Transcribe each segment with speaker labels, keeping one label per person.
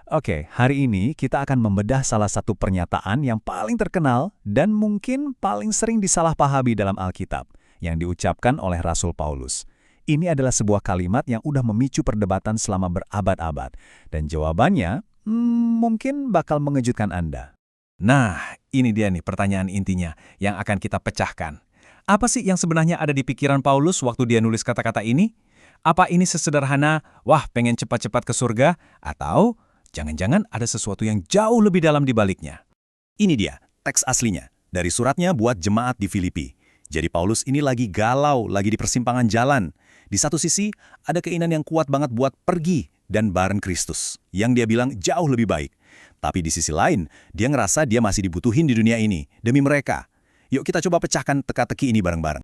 Speaker 1: Oke, hari ini kita akan membedah salah satu pernyataan yang paling terkenal dan mungkin paling sering disalahpahami dalam Alkitab, yang diucapkan oleh Rasul Paulus. Ini adalah sebuah kalimat yang udah memicu perdebatan selama berabad-abad, dan jawabannya mungkin bakal mengejutkan Anda.
Speaker 2: Nah, ini dia nih pertanyaan intinya yang akan kita pecahkan. Apa sih yang sebenarnya ada di pikiran Paulus waktu dia nulis kata-kata ini? Apa ini sesederhana, wah pengen cepat-cepat ke surga? Atau jangan-jangan ada sesuatu yang jauh lebih dalam di baliknya?
Speaker 3: Ini dia, teks aslinya, dari suratnya buat jemaat di Filipi. Jadi Paulus ini lagi galau, lagi di persimpangan jalan. Di satu sisi, ada keinginan yang kuat banget buat pergi dan bareng Kristus, yang dia bilang jauh lebih baik. Tapi di sisi lain, dia ngerasa dia masih dibutuhin di dunia ini, demi mereka. Yuk kita coba pecahkan teka-teki ini bareng-bareng.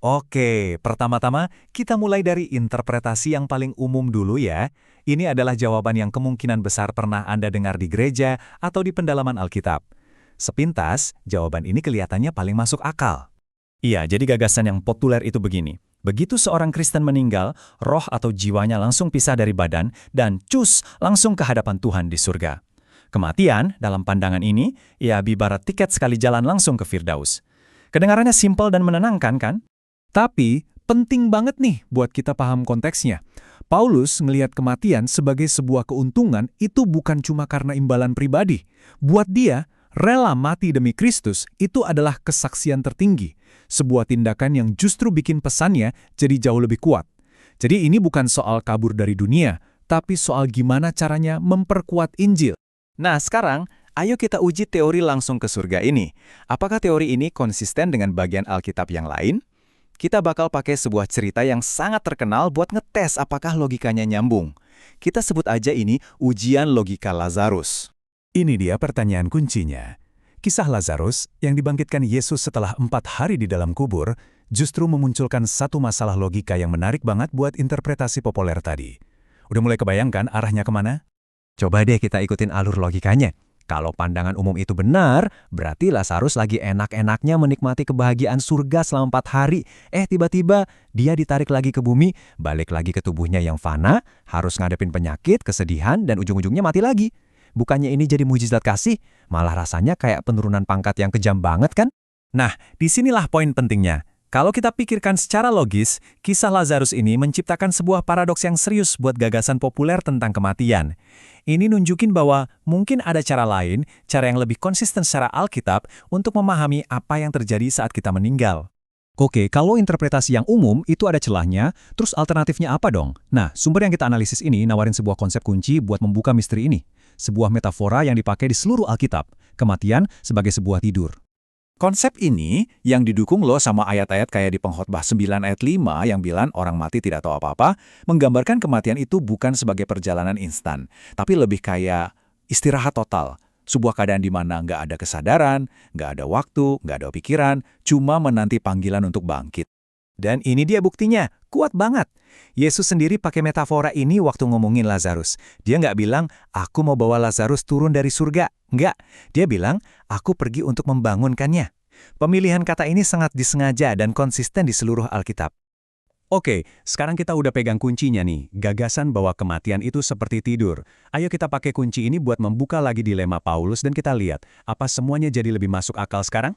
Speaker 1: Oke, pertama-tama kita mulai dari interpretasi yang paling umum dulu ya. Ini adalah jawaban yang kemungkinan besar pernah Anda dengar di gereja atau di pendalaman Alkitab. Sepintas, jawaban ini kelihatannya paling masuk akal.
Speaker 2: Iya, jadi gagasan yang populer itu begini. Begitu seorang Kristen meninggal, roh atau jiwanya langsung pisah dari badan dan cus langsung ke hadapan Tuhan di surga. Kematian, dalam pandangan ini, ya ibarat tiket sekali jalan langsung ke Firdaus. Kedengarannya simpel dan menenangkan kan?
Speaker 1: Tapi, penting banget nih buat kita paham konteksnya. Paulus melihat kematian sebagai sebuah keuntungan itu bukan cuma karena imbalan pribadi. Buat dia, rela mati demi Kristus itu adalah kesaksian tertinggi. Sebuah tindakan yang justru bikin pesannya jadi jauh lebih kuat. Jadi ini bukan soal kabur dari dunia, tapi soal gimana caranya memperkuat Injil.
Speaker 2: Nah, sekarang, ayo kita uji teori langsung ke surga ini. Apakah teori ini konsisten dengan bagian Alkitab yang lain? Kita bakal pakai sebuah cerita yang sangat terkenal buat ngetes apakah logikanya nyambung. Kita sebut aja ini ujian logika Lazarus.
Speaker 1: Ini dia pertanyaan kuncinya. Kisah Lazarus yang dibangkitkan Yesus setelah 4 hari di dalam kubur justru memunculkan satu masalah logika yang menarik banget buat interpretasi populer tadi. Udah mulai kebayangkan arahnya kemana?
Speaker 2: Coba deh kita ikutin alur logikanya. Kalau pandangan umum itu benar, berarti Lazarus lagi enak-enaknya menikmati kebahagiaan surga selama 4 hari. Tiba-tiba dia ditarik lagi ke bumi, balik lagi ke tubuhnya yang fana, harus ngadepin penyakit, kesedihan, dan ujung-ujungnya mati lagi. Bukannya ini jadi mujizat kasih, malah rasanya kayak penurunan pangkat yang kejam banget kan?
Speaker 1: Nah, disinilah poin pentingnya. Kalau kita pikirkan secara logis, kisah Lazarus ini menciptakan sebuah paradoks yang serius buat gagasan populer tentang kematian. Ini nunjukin bahwa mungkin ada cara lain, cara yang lebih konsisten secara Alkitab untuk memahami apa yang terjadi saat kita meninggal. Oke, kalau interpretasi yang umum itu ada celahnya, terus alternatifnya apa dong? Nah, sumber yang kita analisis ini nawarin sebuah konsep kunci buat membuka misteri ini. Sebuah metafora yang dipakai di seluruh Alkitab, kematian sebagai sebuah tidur.
Speaker 2: Konsep ini yang didukung loh sama ayat-ayat kayak di Pengkhotbah 9 ayat 5 yang bilang orang mati tidak tahu apa-apa, menggambarkan kematian itu bukan sebagai perjalanan instan, tapi lebih kayak istirahat total. Sebuah keadaan di mana nggak ada kesadaran, nggak ada waktu, nggak ada pikiran, cuma menanti panggilan untuk bangkit. Dan ini dia buktinya, kuat banget. Yesus sendiri pakai metafora ini waktu ngomongin Lazarus. Dia nggak bilang, aku mau bawa Lazarus turun dari surga. Nggak, dia bilang, aku pergi untuk membangunkannya. Pemilihan kata ini sangat disengaja dan konsisten di seluruh Alkitab.
Speaker 1: Oke, sekarang kita udah pegang kuncinya nih, gagasan bahwa kematian itu seperti tidur. Ayo kita pakai kunci ini buat membuka lagi dilema Paulus dan kita lihat, apa semuanya jadi lebih masuk akal sekarang?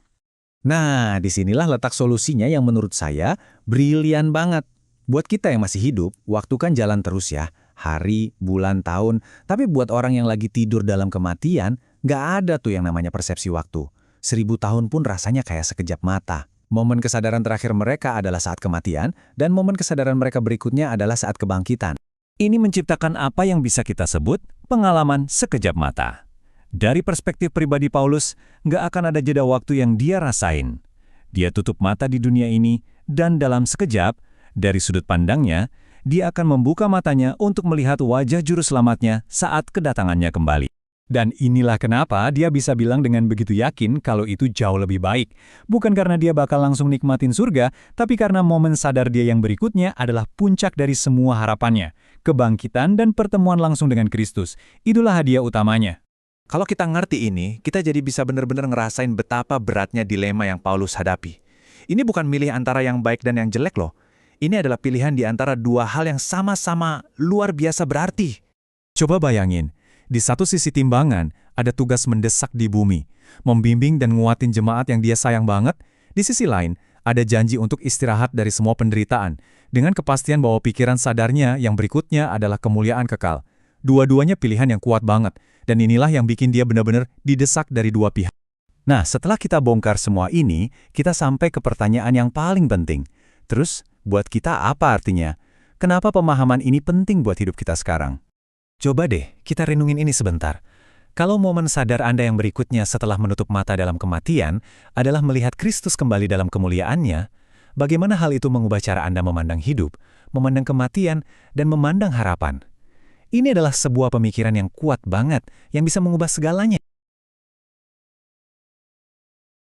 Speaker 2: Nah, disinilah letak solusinya yang menurut saya brilian banget. Buat kita yang masih hidup, waktu kan jalan terus ya. Hari, bulan, tahun. Tapi buat orang yang lagi tidur dalam kematian, nggak ada tuh yang namanya persepsi waktu. 1000 tahun pun rasanya kayak sekejap mata. Momen kesadaran terakhir mereka adalah saat kematian, dan momen kesadaran mereka berikutnya adalah saat kebangkitan.
Speaker 1: Ini menciptakan apa yang bisa kita sebut pengalaman sekejap mata. Dari perspektif pribadi Paulus, nggak akan ada jeda waktu yang dia rasain. Dia tutup mata di dunia ini, dan dalam sekejap, dari sudut pandangnya, dia akan membuka matanya untuk melihat wajah juru selamatnya saat kedatangannya kembali. Dan inilah kenapa dia bisa bilang dengan begitu yakin kalau itu jauh lebih baik. Bukan karena dia bakal langsung nikmatin surga, tapi karena momen sadar dia yang berikutnya adalah puncak dari semua harapannya. Kebangkitan dan pertemuan langsung dengan Kristus. Itulah hadiah utamanya.
Speaker 2: Kalau kita ngerti ini, kita jadi bisa benar-benar ngerasain betapa beratnya dilema yang Paulus hadapi. Ini bukan milih antara yang baik dan yang jelek loh. Ini adalah pilihan di antara dua hal yang sama-sama luar biasa berarti.
Speaker 1: Coba bayangin,
Speaker 4: Di satu sisi timbangan, ada tugas mendesak di bumi, membimbing dan nguatin jemaat yang dia sayang banget. Di sisi lain, ada janji untuk istirahat dari semua penderitaan, dengan kepastian bahwa pikiran sadarnya yang berikutnya adalah kemuliaan kekal. Dua-duanya pilihan yang kuat banget, dan inilah yang bikin dia benar-benar didesak dari dua pihak.
Speaker 1: Nah, setelah kita bongkar semua ini, kita sampai ke pertanyaan yang paling penting. Terus, buat kita apa artinya? Kenapa pemahaman ini penting buat hidup kita sekarang? Coba deh, kita renungin ini sebentar. Kalau momen sadar Anda yang berikutnya setelah menutup mata dalam kematian adalah melihat Kristus kembali dalam kemuliaannya, bagaimana hal itu mengubah cara Anda memandang hidup, memandang kematian, dan memandang harapan? Ini adalah sebuah pemikiran yang kuat banget, yang bisa mengubah segalanya.